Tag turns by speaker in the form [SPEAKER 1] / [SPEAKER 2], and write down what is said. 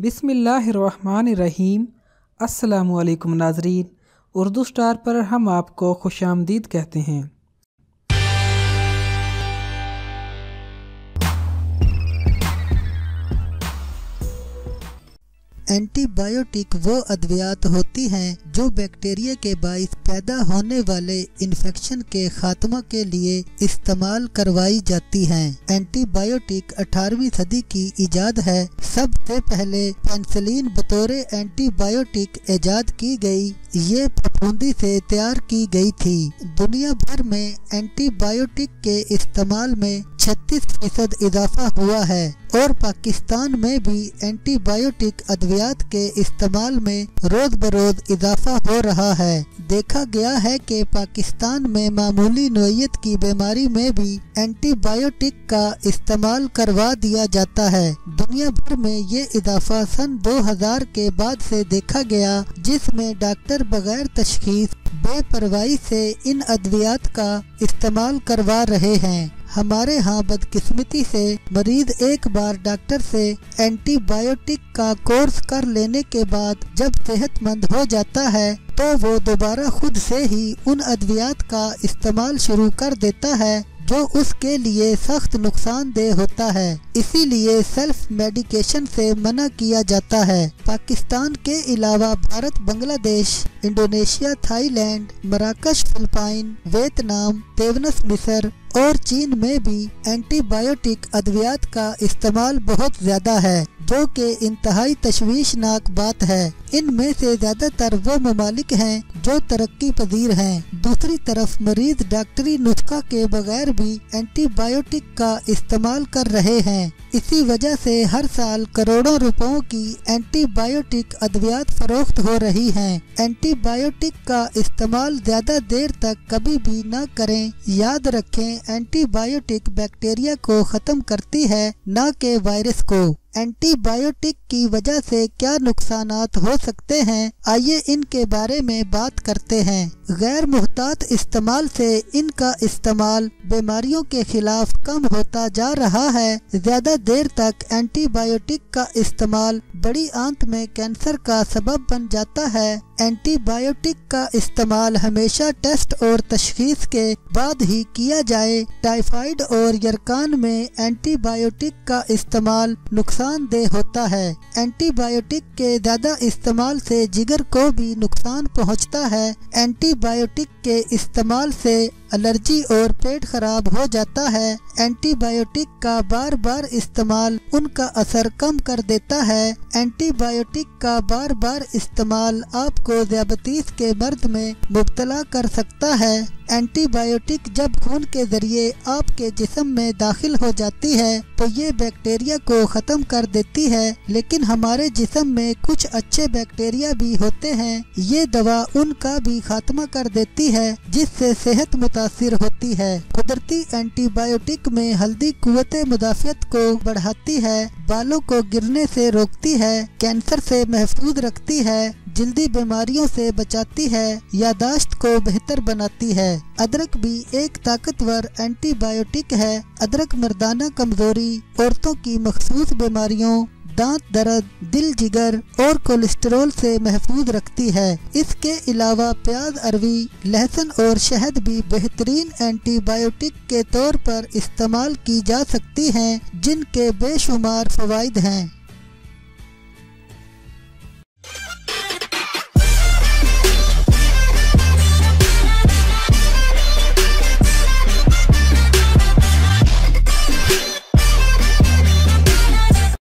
[SPEAKER 1] बिस्मिल्लाहिर्रहमानिर्रहीम। अस्सलामुअलैकुम नाज़रीन, उर्दू स्टार पर हम आपको खुशामदीद कहते हैं।
[SPEAKER 2] एंटीबायोटिक वो अद्वियात होती हैं जो बैक्टीरिया के बाइस पैदा होने वाले इन्फेक्शन के खात्मा के लिए इस्तेमाल करवाई जाती हैं। एंटीबायोटिक 18वीं सदी की इजाद है। सबसे पहले पेनिसिलिन बतौर एंटीबायोटिक इजाद की गई। ये फफूंदी से तैयार की गई थी। दुनिया भर में एंटीबायोटिक के इस्तेमाल में 36% इजाफा हुआ है और पाकिस्तान में भी एंटीबायोटिक अद्वियात के इस्तेमाल में रोज बरोज इजाफा हो रहा है। देखा गया है कि पाकिस्तान में मामूली नोयत की बीमारी में भी एंटीबायोटिक का इस्तेमाल करवा दिया जाता है। दुनिया भर में ये इजाफा सन 2000 के बाद से देखा गया, जिसमें डॉक्टर बगैर तशखीस बेपरवाही से इन अद्वियात का इस्तेमाल करवा रहे हैं। हमारे यहाँ बदकिस्मती से मरीज एक बार डॉक्टर से एंटीबायोटिक का कोर्स कर लेने के बाद जब सेहतमंद हो जाता है तो वो दोबारा खुद से ही उन अद्वियात का इस्तेमाल शुरू कर देता है जो उसके लिए सख्त नुकसानदेह होता है। इसीलिए सेल्फ मेडिकेशन से मना किया जाता है। पाकिस्तान के अलावा भारत, बांग्लादेश, इंडोनेशिया, थाईलैंड, मराकश, फिलिपाइन, वियतनाम, तेवनस, मिस्र और चीन में भी एंटीबायोटिक अद्वियात का इस्तेमाल बहुत ज्यादा है, जो कि इंतहाई तशवीशनाक बात है। इनमें से ज्यादातर वो ममालिक हैं जो तरक्की पजीर हैं। दूसरी तरफ मरीज डॉक्टरी नुस्खा के बगैर भी एंटीबायोटिक का इस्तेमाल कर रहे हैं। इसी वजह से हर साल करोड़ों रुपयों की एंटीबायोटिक अद्वियात फरोख्त हो रही हैं। एंटीबायोटिक का इस्तेमाल ज्यादा देर तक कभी भी न करें। याद रखें, एंटीबायोटिक बैक्टीरिया को खत्म करती है, न कि वायरस को। एंटीबायोटिक की वजह से क्या नुकसानात हो सकते हैं, आइए इनके बारे में बात करते हैं। गैर मुहतात इस्तेमाल से इनका इस्तेमाल बीमारियों के खिलाफ कम होता जा रहा है। ज्यादा देर तक एंटीबायोटिक का इस्तेमाल बड़ी आंत में कैंसर का सबब बन जाता है। एंटीबायोटिक का इस्तेमाल हमेशा टेस्ट और तशखीस के बाद ही किया जाए। टाइफाइड और यरकान में एंटीबायोटिक का इस्तेमाल नुकसानदेह होता है। एंटीबायोटिक के ज्यादा इस्तेमाल से जिगर को भी नुकसान पहुंचता है। एंटीबायोटिक के इस्तेमाल से एलर्जी और पेट खराब हो जाता है। एंटीबायोटिक का बार बार इस्तेमाल उनका असर कम कर देता है। एंटीबायोटिक का बार बार इस्तेमाल आपको ज़ियाबतीस के मर्द में मुब्तला कर सकता है। एंटीबायोटिक जब खून के जरिए आपके जिस्म में दाखिल हो जाती है तो ये बैक्टीरिया को ख़त्म कर देती है, लेकिन हमारे जिस्म में कुछ अच्छे बैक्टीरिया भी होते हैं। ये दवा उनका भी खात्मा कर देती है, जिससे सेहत मुतासिर होती है। कुदरती एंटीबायोटिक में हल्दी कुव्वते मुदाफ़ियत को बढ़ाती है, बालों को गिरने से रोकती है, कैंसर से महफूज रखती है, जल्दी बीमारियों से बचाती है, यादाश्त को बेहतर बनाती है। अदरक भी एक ताकतवर एंटीबायोटिक है। अदरक मर्दाना कमजोरी, औरतों की मखसूस बीमारियों, दांत दर्द, दिल, जिगर और कोलेस्ट्रॉल से महफूज रखती है। इसके अलावा प्याज, अरवी, लहसुन और शहद भी बेहतरीन एंटीबायोटिक के तौर पर इस्तेमाल की जा सकती हैं, जिनके बेशुमार फवाइद हैं।